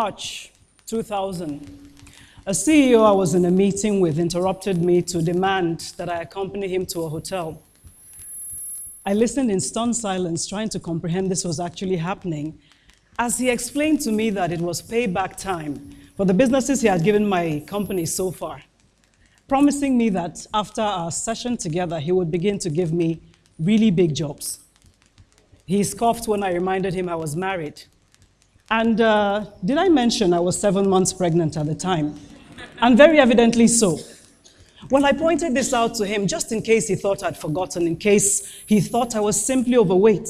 March 2000, a CEO I was in a meeting with interrupted me to demand that I accompany him to a hotel. I listened in stunned silence, trying to comprehend this was actually happening, as he explained to me that it was payback time for the businesses he had given my company so far, promising me that after our session together, he would begin to give me really big jobs. He scoffed when I reminded him I was married. And did I mention I was 7 months pregnant at the time? And very evidently so. Well, I pointed this out to him just in case he thought I'd forgotten, in case he thought I was simply overweight.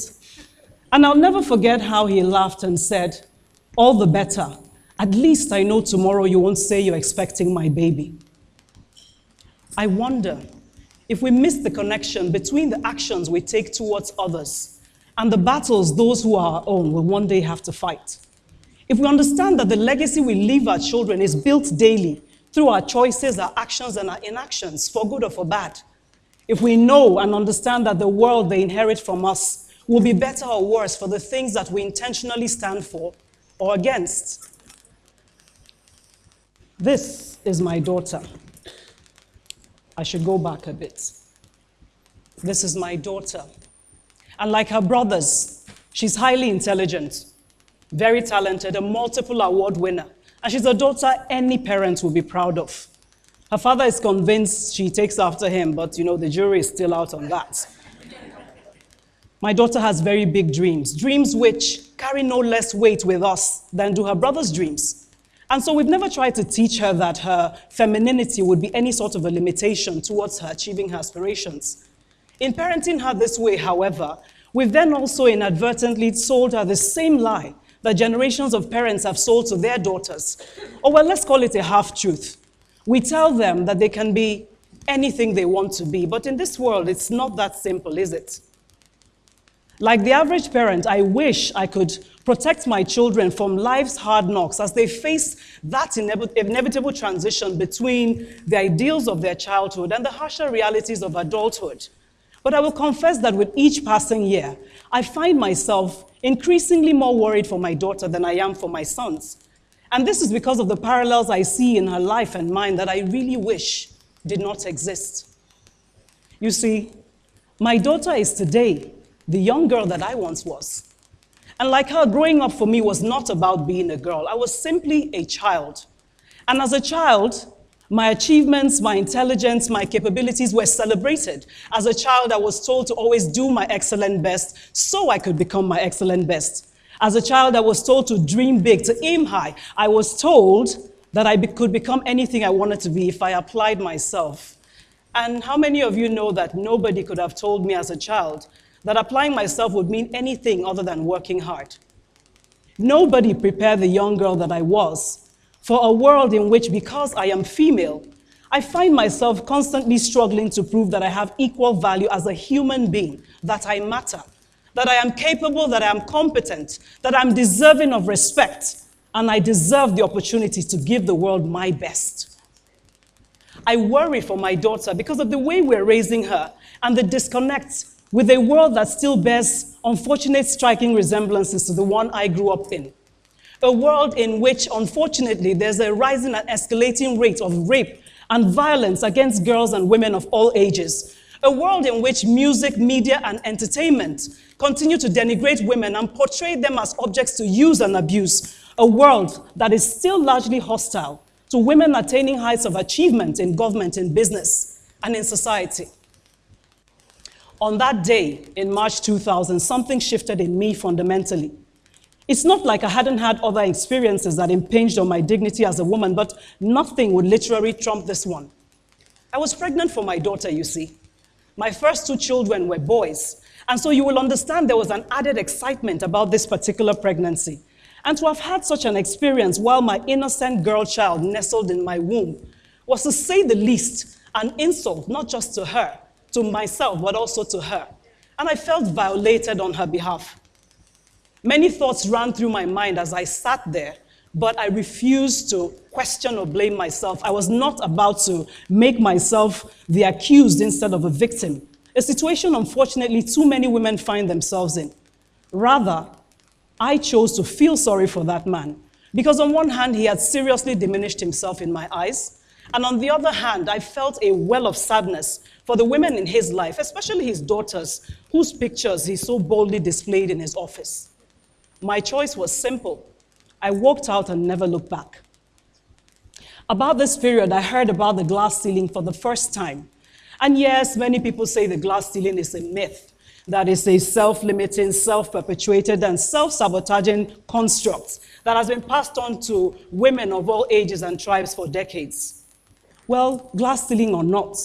And I'll never forget how he laughed and said, "All the better. At least I know tomorrow you won't say you're expecting my baby." I wonder if we miss the connection between the actions we take towards others and the battles those who are our own will one day have to fight. If we understand that the legacy we leave our children is built daily through our choices, our actions, and our inactions, for good or for bad. If we know and understand that the world they inherit from us will be better or worse for the things that we intentionally stand for or against. This is my daughter. I should go back a bit. This is my daughter. And like her brothers, she's highly intelligent, very talented, a multiple award winner. And she's a daughter any parent will be proud of. Her father is convinced she takes after him, but the jury is still out on that. My daughter has very big dreams, dreams which carry no less weight with us than do her brother's dreams. And so we've never tried to teach her that her femininity would be any sort of a limitation towards her achieving her aspirations. In parenting her this way, however, we've then also inadvertently sold her the same lie that generations of parents have sold to their daughters. Or well, let's call it a half-truth. We tell them that they can be anything they want to be, but in this world, it's not that simple, is it? Like the average parent, I wish I could protect my children from life's hard knocks as they face that inevitable transition between the ideals of their childhood and the harsher realities of adulthood. But I will confess that with each passing year, I find myself increasingly more worried for my daughter than I am for my sons. And this is because of the parallels I see in her life and mine that I really wish did not exist. You see, my daughter is today the young girl that I once was. And like her, growing up for me was not about being a girl. I was simply a child. And as a child, my achievements, my intelligence, my capabilities were celebrated. As a child, I was told to always do my excellent best so I could become my excellent best. As a child, I was told to dream big, to aim high. I was told that I could become anything I wanted to be if I applied myself. And how many of you know that nobody could have told me as a child that applying myself would mean anything other than working hard? Nobody prepared the young girl that I was for a world in which, because I am female, I find myself constantly struggling to prove that I have equal value as a human being, that I matter, that I am capable, that I am competent, that I'm deserving of respect, and I deserve the opportunity to give the world my best. I worry for my daughter because of the way we're raising her and the disconnect with a world that still bears unfortunate striking resemblances to the one I grew up in. A world in which, unfortunately, there's a rising and escalating rate of rape and violence against girls and women of all ages. A world in which music, media, and entertainment continue to denigrate women and portray them as objects to use and abuse. A world that is still largely hostile to women attaining heights of achievement in government, in business, and in society. On that day, in March 2000, something shifted in me fundamentally. It's not like I hadn't had other experiences that impinged on my dignity as a woman, but nothing would literally trump this one. I was pregnant for my daughter, you see. My first 2 children were boys, and so you will understand there was an added excitement about this particular pregnancy. And to have had such an experience while my innocent girl child nestled in my womb was, to say the least, an insult, not just to her, to myself, but also to her. And I felt violated on her behalf. Many thoughts ran through my mind as I sat there, but I refused to question or blame myself. I was not about to make myself the accused instead of a victim, a situation, unfortunately, too many women find themselves in. Rather, I chose to feel sorry for that man, Because on one hand, he had seriously diminished himself in my eyes, and on the other hand, I felt a well of sadness for the women in his life, especially his daughters, whose pictures he so boldly displayed in his office. My choice was simple. I walked out and never looked back. About this period, I heard about the glass ceiling for the first time. And yes, many people say the glass ceiling is a myth, that is a self-limiting, self-perpetuated, and self-sabotaging construct that has been passed on to women of all ages and tribes for decades. Well, glass ceiling or not,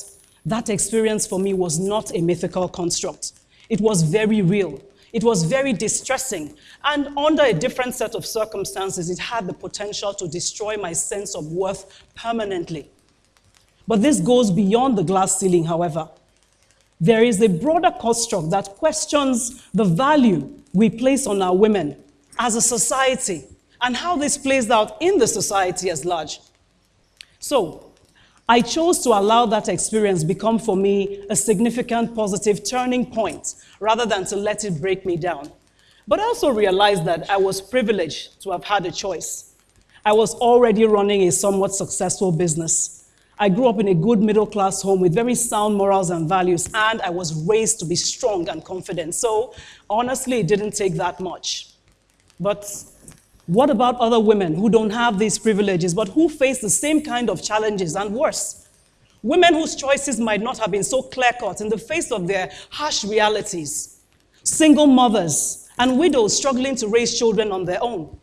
that experience for me was not a mythical construct. It was very real. It was very distressing, and under a different set of circumstances, it had the potential to destroy my sense of worth permanently. But this goes beyond the glass ceiling, however. There is a broader construct that questions the value we place on our women as a society and how this plays out in the society as large. So, I chose to allow that experience become for me a significant positive turning point rather than to let it break me down. But I also realized that I was privileged to have had a choice. I was already running a somewhat successful business. I grew up in a good middle-class home with very sound morals and values, and I was raised to be strong and confident. So honestly, it didn't take that much. But what about other women who don't have these privileges, but who face the same kind of challenges and worse? Women whose choices might not have been so clear-cut in the face of their harsh realities. Single mothers and widows struggling to raise children on their own.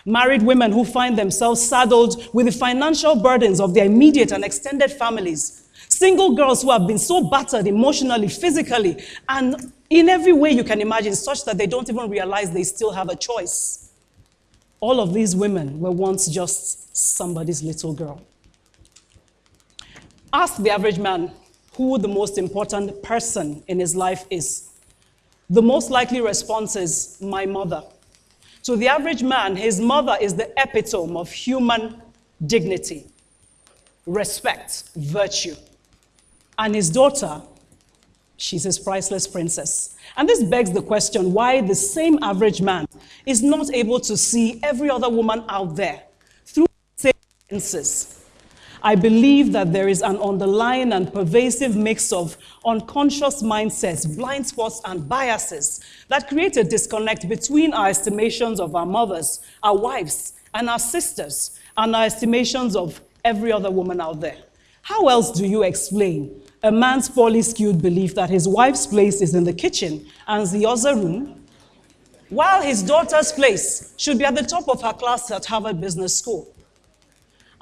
Married women who find themselves saddled with the financial burdens of their immediate and extended families. Single girls who have been so battered emotionally, physically, and in every way you can imagine, such that they don't even realize they still have a choice. All of these women were once just somebody's little girl. Ask the average man who the most important person in his life is. The most likely response is, my mother. To the average man, his mother is the epitome of human dignity, respect, virtue. And his daughter, she's his priceless princess. And this begs the question why the same average man is not able to see every other woman out there through the same lenses. I believe that there is an underlying and pervasive mix of unconscious mindsets, blind spots, and biases that create a disconnect between our estimations of our mothers, our wives, and our sisters, and our estimations of every other woman out there. How else do you explain a man's poorly skewed belief that his wife's place is in the kitchen and the other room, while his daughter's place should be at the top of her class at Harvard Business School?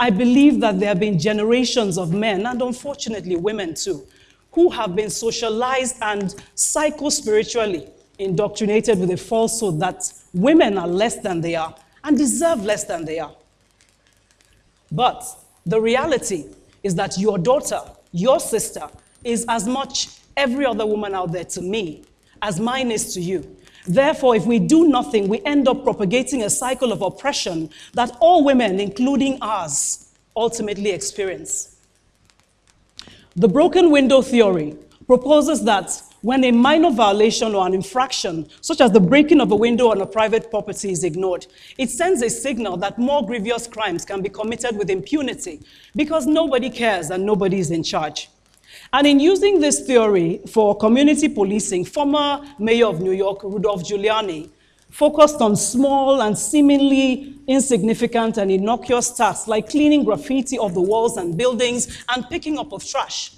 I believe that there have been generations of men, and unfortunately women too, who have been socialized and psycho-spiritually indoctrinated with a falsehood that women are less than they are and deserve less than they are. But the reality is that your daughter, your sister, is as much every other woman out there to me as mine is to you. Therefore, if we do nothing, we end up propagating a cycle of oppression that all women, including ours, ultimately experience. The broken window theory proposes that when a minor violation or an infraction, such as the breaking of a window on a private property, is ignored, it sends a signal that more grievous crimes can be committed with impunity because nobody cares and nobody is in charge. And in using this theory for community policing, former mayor of New York, Rudolph Giuliani, focused on small and seemingly insignificant and innocuous tasks like cleaning graffiti off the walls and buildings and picking up of trash.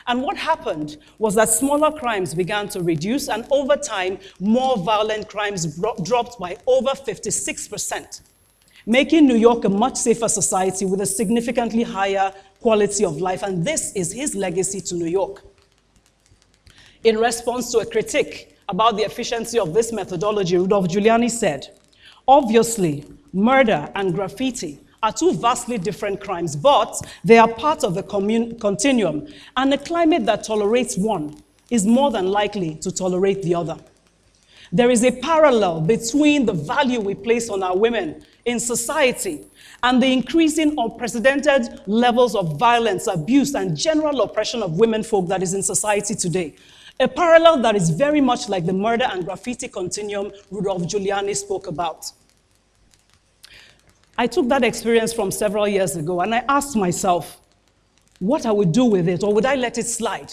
And what happened was that smaller crimes began to reduce, and over time, more violent crimes dropped by over 56%, making New York a much safer society with a significantly higher quality of life. And this is his legacy to New York. In response to a critique about the efficiency of this methodology, Rudolph Giuliani said, obviously, murder and graffiti are two vastly different crimes, but they are part of the continuum, and a climate that tolerates one is more than likely to tolerate the other. There is a parallel between the value we place on our women in society and the increasing unprecedented levels of violence, abuse, and general oppression of women folk that is in society today. A parallel that is very much like the murder and graffiti continuum Rudolph Giuliani spoke about. I took that experience from several years ago and I asked myself what I would do with it, or would I let it slide?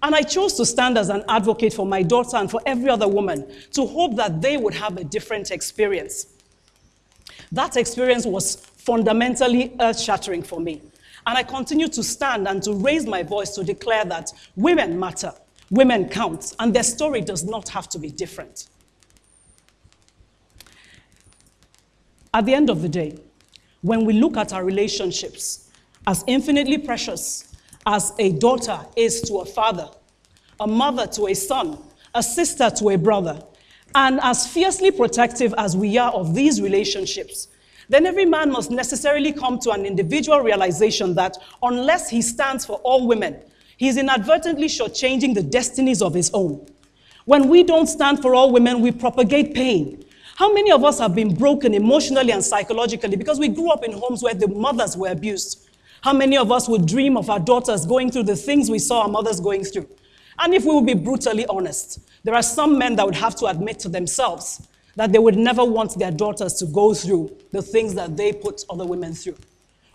And I chose to stand as an advocate for my daughter and for every other woman to hope that they would have a different experience. That experience was fundamentally earth-shattering for me. And I continue to stand and to raise my voice to declare that women matter, women count, and their story does not have to be different. At the end of the day, when we look at our relationships as infinitely precious as a daughter is to a father, a mother to a son, a sister to a brother, and as fiercely protective as we are of these relationships, then every man must necessarily come to an individual realization that unless he stands for all women, he is inadvertently shortchanging the destinies of his own. When we don't stand for all women, we propagate pain. How many of us have been broken emotionally and psychologically because we grew up in homes where the mothers were abused? How many of us would dream of our daughters going through the things we saw our mothers going through? And if we would be brutally honest, there are some men that would have to admit to themselves that they would never want their daughters to go through the things that they put other women through.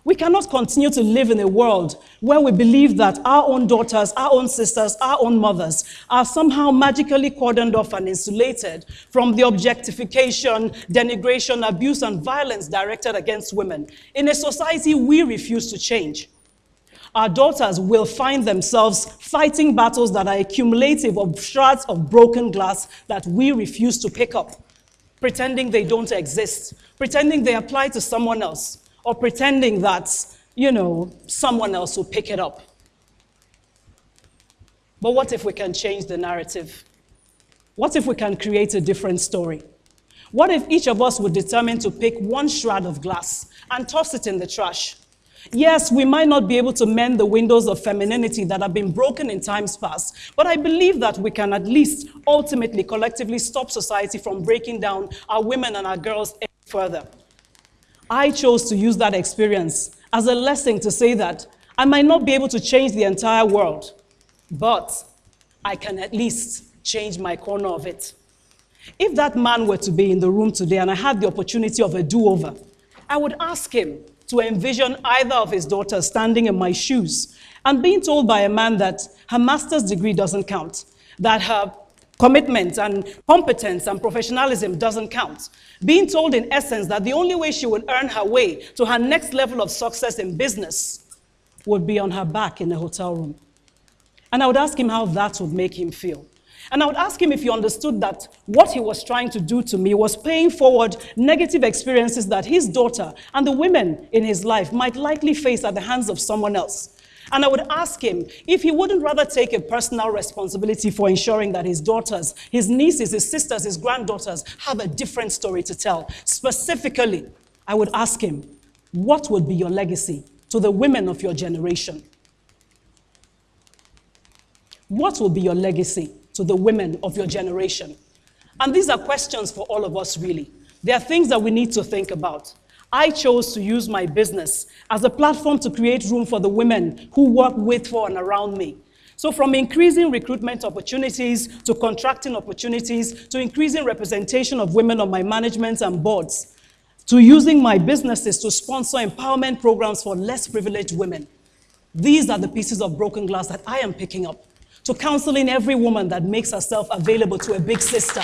We cannot continue to live in a world where we believe that our own daughters, our own sisters, our own mothers are somehow magically cordoned off and insulated from the objectification, denigration, abuse, and violence directed against women in a society we refuse to change. Our daughters will find themselves fighting battles that are cumulative of shards of broken glass that we refuse to pick up, pretending they don't exist, pretending they apply to someone else, or pretending that, someone else will pick it up. But what if we can change the narrative? What if we can create a different story? What if each of us would determine to pick one shroud of glass and toss it in the trash? Yes, we might not be able to mend the windows of femininity that have been broken in times past, but I believe that we can at least ultimately, collectively stop society from breaking down our women and our girls any further. I chose to use that experience as a lesson to say that I might not be able to change the entire world, but I can at least change my corner of it. If that man were to be in the room today and I had the opportunity of a do-over, I would ask him to envision either of his daughters standing in my shoes and being told by a man that her master's degree doesn't count, that her commitment and competence and professionalism doesn't count, being told in essence that the only way she would earn her way to her next level of success in business would be on her back in a hotel room. And I would ask him how that would make him feel. And I would ask him if he understood that what he was trying to do to me was paying forward negative experiences that his daughter and the women in his life might likely face at the hands of someone else. And I would ask him if he wouldn't rather take a personal responsibility for ensuring that his daughters, his nieces, his sisters, his granddaughters have a different story to tell. Specifically, I would ask him, what would be your legacy to the women of your generation? What will be your legacy to the women of your generation? And these are questions for all of us, really. They are things that we need to think about. I chose to use my business as a platform to create room for the women who work with, for, and around me. So from increasing recruitment opportunities, to contracting opportunities, to increasing representation of women on my management and boards, to using my businesses to sponsor empowerment programs for less privileged women. These are the pieces of broken glass that I am picking up, to counseling every woman that makes herself available to a big sister.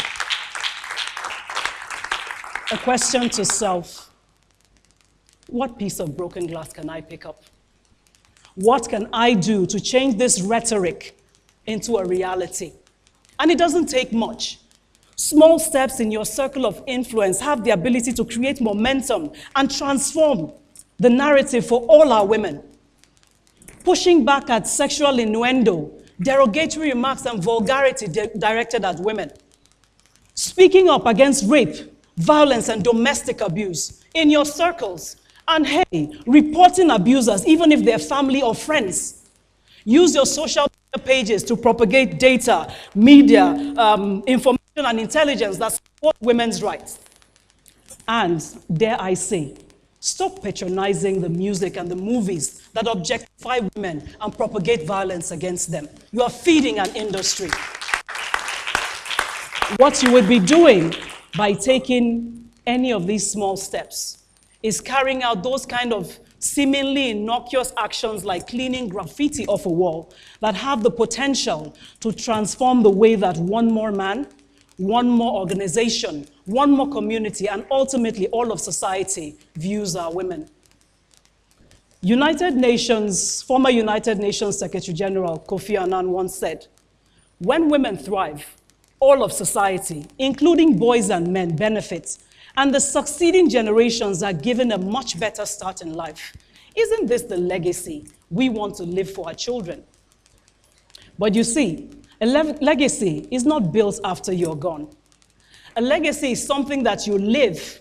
A question to self. What piece of broken glass can I pick up? What can I do to change this rhetoric into a reality? And it doesn't take much. Small steps in your circle of influence have the ability to create momentum and transform the narrative for all our women. Pushing back at sexual innuendo, derogatory remarks, and vulgarity directed at women. Speaking up against rape, violence, and domestic abuse in your circles. And hey, reporting abusers, even if they're family or friends. Use your social media pages to propagate data, media, information, and intelligence that support women's rights. And dare I say, stop patronizing the music and the movies that objectify women and propagate violence against them. You are feeding an industry. What you would be doing by taking any of these small steps is carrying out those kind of seemingly innocuous actions like cleaning graffiti off a wall that have the potential to transform the way that one more man, one more organization, one more community, and ultimately all of society views our women. Former United Nations Secretary General Kofi Annan once said, "When women thrive, all of society, including boys and men, benefit, and the succeeding generations are given a much better start in life. Isn't this the legacy we want to leave for our children?" But you see, a legacy is not built after you're gone. A legacy is something that you live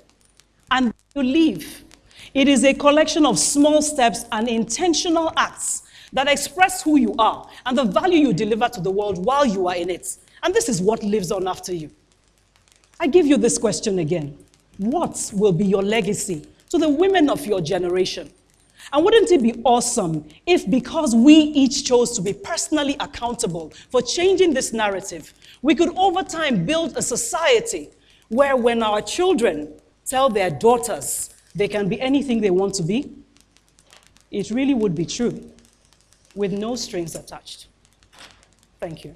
and you leave. It is a collection of small steps and intentional acts that express who you are and the value you deliver to the world while you are in it. And this is what lives on after you. I give you this question again. What will be your legacy to the women of your generation? And wouldn't it be awesome if, because we each chose to be personally accountable for changing this narrative, we could over time build a society where when our children tell their daughters they can be anything they want to be, it really would be true, with no strings attached. Thank you.